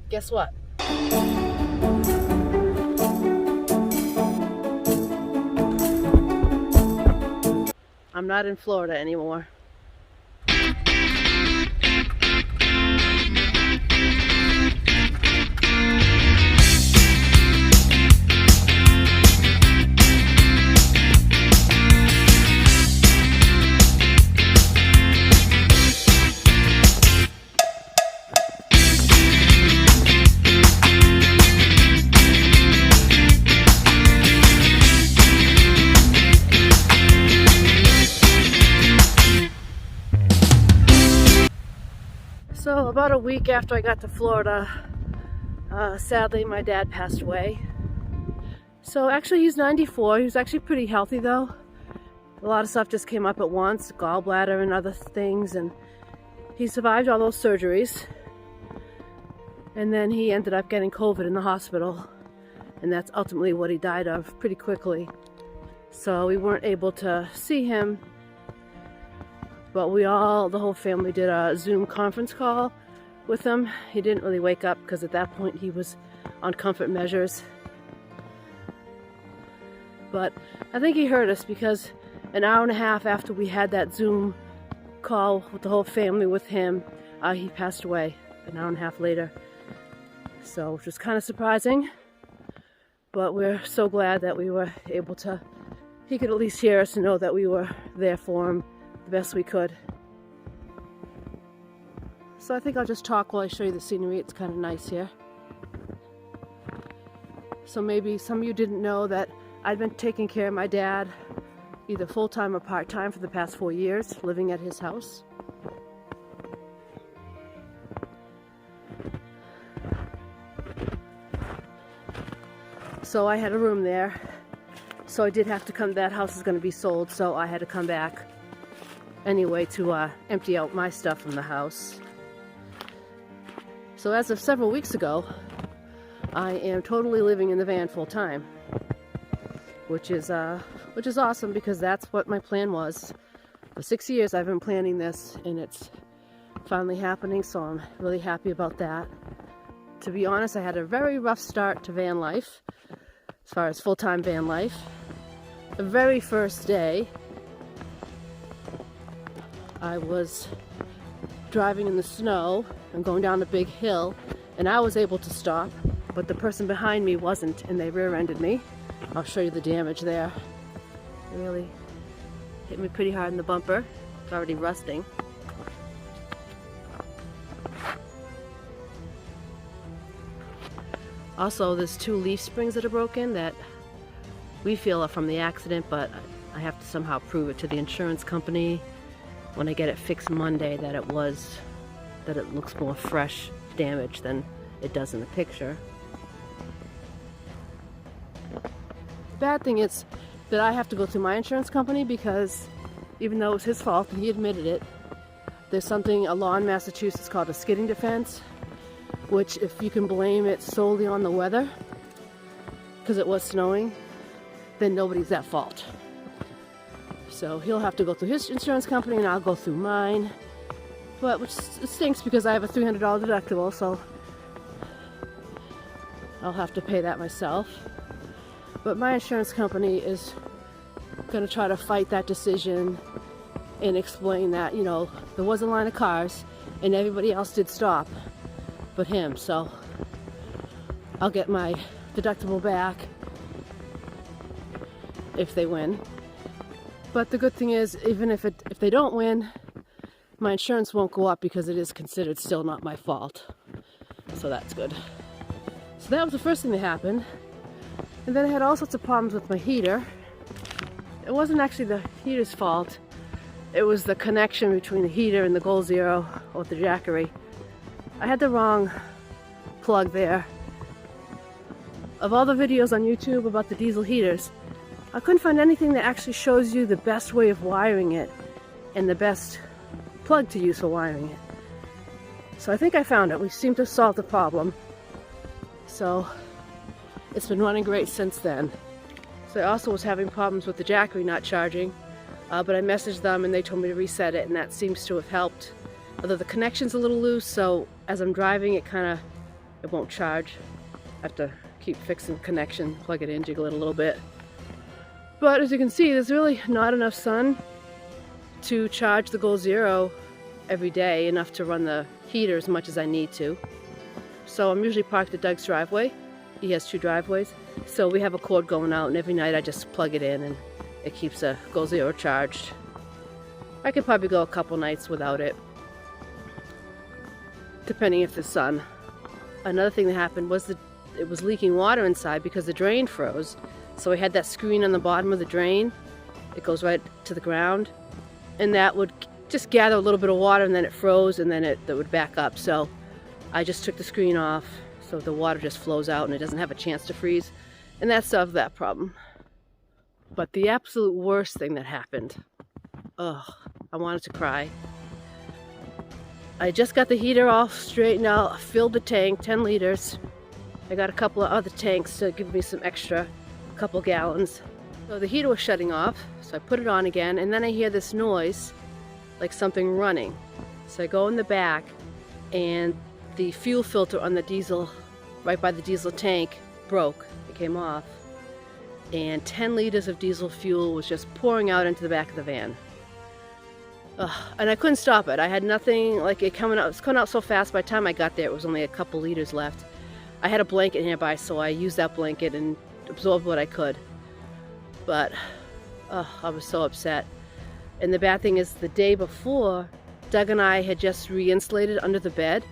guess what? I'm not in Florida anymore. So about a week after I got to Florida, sadly my dad passed away. So actually he's 94. He was actually pretty healthy though. A lot of stuff just came up at once, gallbladder and other things, and he survived all those surgeries. And then he ended up getting COVID in the hospital, and that's ultimately what he died of pretty quickly. So we weren't able to see him. But the whole family did a Zoom conference call with him. He didn't really wake up because at that point he was on comfort measures. But I think he heard us because an hour and a half after we had that Zoom call with the whole family with him, he passed away an hour and a half later. So, which was kind of surprising. But we're so glad that we were able to, he could at least hear us and know that we were there for him the best we could. So I think I'll just talk while I show you the scenery. It's kind of nice here. So maybe some of you didn't know that I'd been taking care of my dad either full-time or part-time for the past 4 years, living at his house. So I had a room there. So I did have to come, that house is going to be sold, so I had to come back anyway to empty out my stuff from the house. So as of several weeks ago, I am totally living in the van full time, which is awesome because that's what my plan was. For 6 years I've been planning this, and it's finally happening, so I'm really happy about that. To be honest, I had a very rough start to van life, as far as full-time van life. The very first day, I was driving in the snow and going down a big hill, and I was able to stop, but the person behind me wasn't, and they rear-ended me. I'll show you the damage there. It really hit me pretty hard in the bumper. It's already rusting. Also, there's 2 leaf springs that are broken that we feel are from the accident, but I have to somehow prove it to the insurance company when I get it fixed Monday that it looks more fresh damage than it does in the picture. The bad thing is that I have to go through my insurance company because even though it was his fault and he admitted it, there's a law in Massachusetts called a skidding defense, which if you can blame it solely on the weather, because it was snowing, then nobody's at fault. So he'll have to go through his insurance company and I'll go through mine. But which it stinks because I have a $300 deductible, so I'll have to pay that myself. But my insurance company is going to try to fight that decision and explain that, you know, there was a line of cars and everybody else did stop but him, so I'll get my deductible back if they win. But the good thing is, even if they don't win, my insurance won't go up because it is considered still not my fault. So that's good. So that was the first thing that happened. And then I had all sorts of problems with my heater. It wasn't actually the heater's fault. It was the connection between the heater and the Goal Zero or the Jackery. I had the wrong plug there. Of all the videos on YouTube about the diesel heaters, I couldn't find anything that actually shows you the best way of wiring it and the best plug to use for wiring it. So I think I found it. We seem to have solved the problem. So it's been running great since then. So I also was having problems with the Jackery not charging, but I messaged them and they told me to reset it, and that seems to have helped. Although the connection's a little loose, so as I'm driving it kind of it won't charge. I have to keep fixing the connection, plug it in, jiggle it a little bit. But as you can see, there's really not enough sun to charge the Goal Zero every day, enough to run the heater as much as I need to. So I'm usually parked at Doug's driveway. He has 2 driveways. So we have a cord going out, and every night I just plug it in and it keeps the Goal Zero charged. I could probably go a couple nights without it, depending if the sun. Another thing that happened was that it was leaking water inside because the drain froze. So I had that screen on the bottom of the drain. It goes right to the ground, and that would just gather a little bit of water, and then it froze, and then it would back up. So I just took the screen off so the water just flows out and it doesn't have a chance to freeze, and that solved that problem. But the absolute worst thing that happened, I wanted to cry. I just got the heater all straightened out, filled the tank, 10 liters. I got a couple of other tanks to give me some extra, couple gallons. So the heater was shutting off, so I put it on again, and then I hear this noise like something running. So I go in the back, and the fuel filter on the diesel, right by the diesel tank, broke. It came off, and 10 liters of diesel fuel was just pouring out into the back of the van. And I couldn't stop it. I had nothing, like it was coming out so fast. By the time I got there, it was only a couple liters left. I had a blanket nearby, so I used that blanket and absorbed what I could. But I was so upset. And the bad thing is, the day before, Doug and I had just re-insulated under the bed,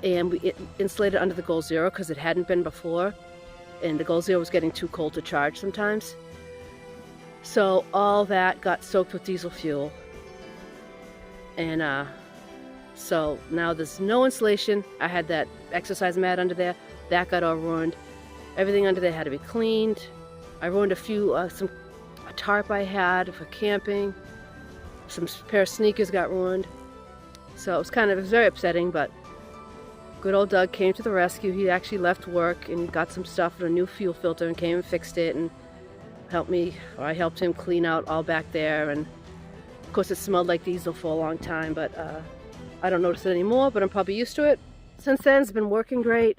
and we insulated under the Goal Zero because it hadn't been before, and the Goal Zero was getting too cold to charge sometimes. So all that got soaked with diesel fuel, and so now there's no insulation. I had that exercise mat under there, that got all ruined. Everything under there had to be cleaned. I ruined a few, a tarp I had for camping. Some pair of sneakers got ruined. So it was very upsetting, but good old Doug came to the rescue. He actually left work and got some stuff with a new fuel filter and came and fixed it and I helped him clean out all back there. And of course it smelled like diesel for a long time, but I don't notice it anymore, but I'm probably used to it. Since then, it's been working great.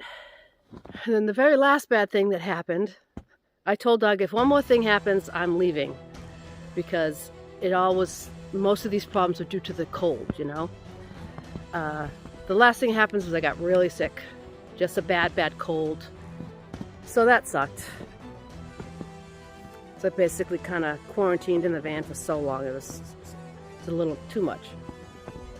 And then the very last bad thing that happened, I told Doug, if one more thing happens, I'm leaving. Because most of these problems are due to the cold, you know. The last thing happens was I got really sick. Just a bad, bad cold. So that sucked. So I basically kind of quarantined in the van for so long. It was a little too much.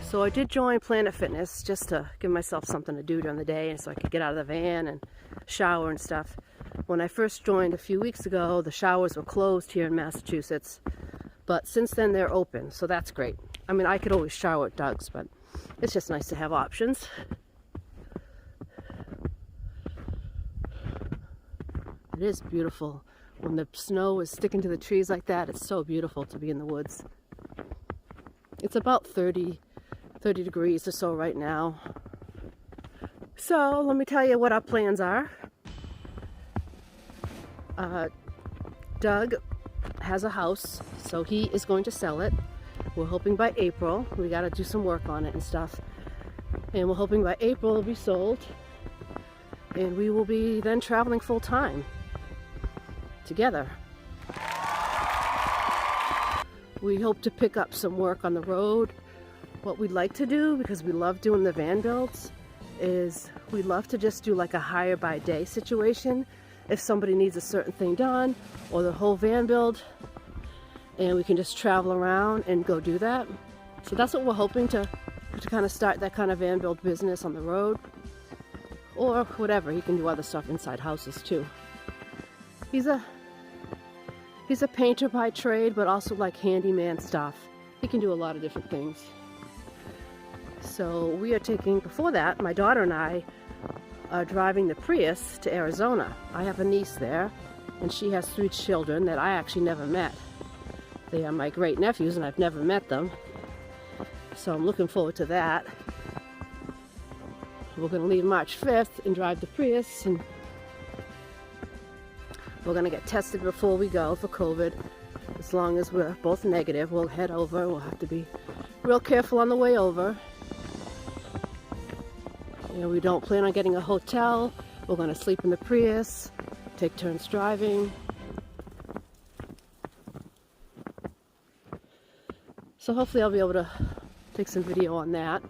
So I did join Planet Fitness just to give myself something to do during the day, and so I could get out of the van and shower and stuff. When I first joined a few weeks ago, the showers were closed here in Massachusetts, but since then they're open, so that's great. I mean, I could always shower at Doug's, but it's just nice to have options. It is beautiful. When the snow is sticking to the trees like that, it's so beautiful to be in the woods. It's about 30 degrees or so right now. So let me tell you what our plans are. Doug has a house, so he is going to sell it. We're hoping by April. We got to do some work on it and stuff. And we're hoping by April it'll be sold. And we will be then traveling full time together. We hope to pick up some work on the road. What we'd like to do, because we love doing the van builds, is we'd love to just do like a hire by day situation. If somebody needs a certain thing done, or the whole van build, and we can just travel around and go do that. So that's what we're hoping to kind of start, that kind of van build business on the road, or whatever. He can do other stuff inside houses too. He's a painter by trade, but also like handyman stuff. He can do a lot of different things. So we are before that, my daughter and I are driving the Prius to Arizona. I have a niece there, and she has 3 children that I actually never met. They are my great nephews, and I've never met them. So I'm looking forward to that. We're going to leave March 5th and drive the Prius, and we're going to get tested before we go for COVID. As long as we're both negative, we'll head over. We'll have to be real careful on the way over. And we don't plan on getting a hotel. We're going to sleep in the Prius, take turns driving. So hopefully I'll be able to take some video on that.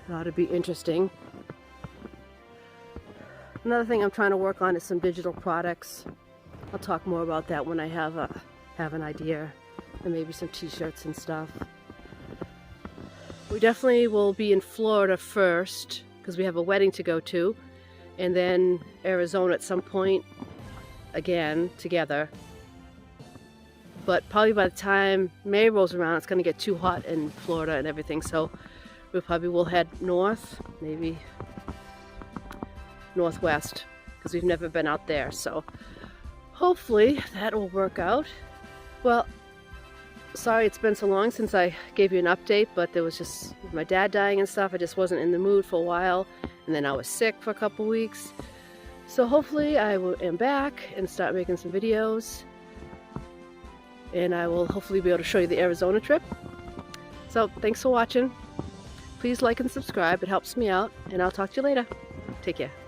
It ought to be interesting. Another thing I'm trying to work on is some digital products. I'll talk more about that when I have an idea, and maybe some t-shirts and stuff. We definitely will be in Florida first because we have a wedding to go to, and then Arizona at some point again together. But probably by the time May rolls around, it's going to get too hot in Florida and everything, so we probably will head north, maybe northwest, because we've never been out there. So hopefully that will work out. Well, sorry it's been so long since I gave you an update, but there was just my dad dying and stuff. I just wasn't in the mood for a while, and then I was sick for a couple weeks. So hopefully I am back and start making some videos, and I will hopefully be able to show you the Arizona trip. So thanks for watching. Please like and subscribe, it helps me out, and I'll talk to you later. Take care.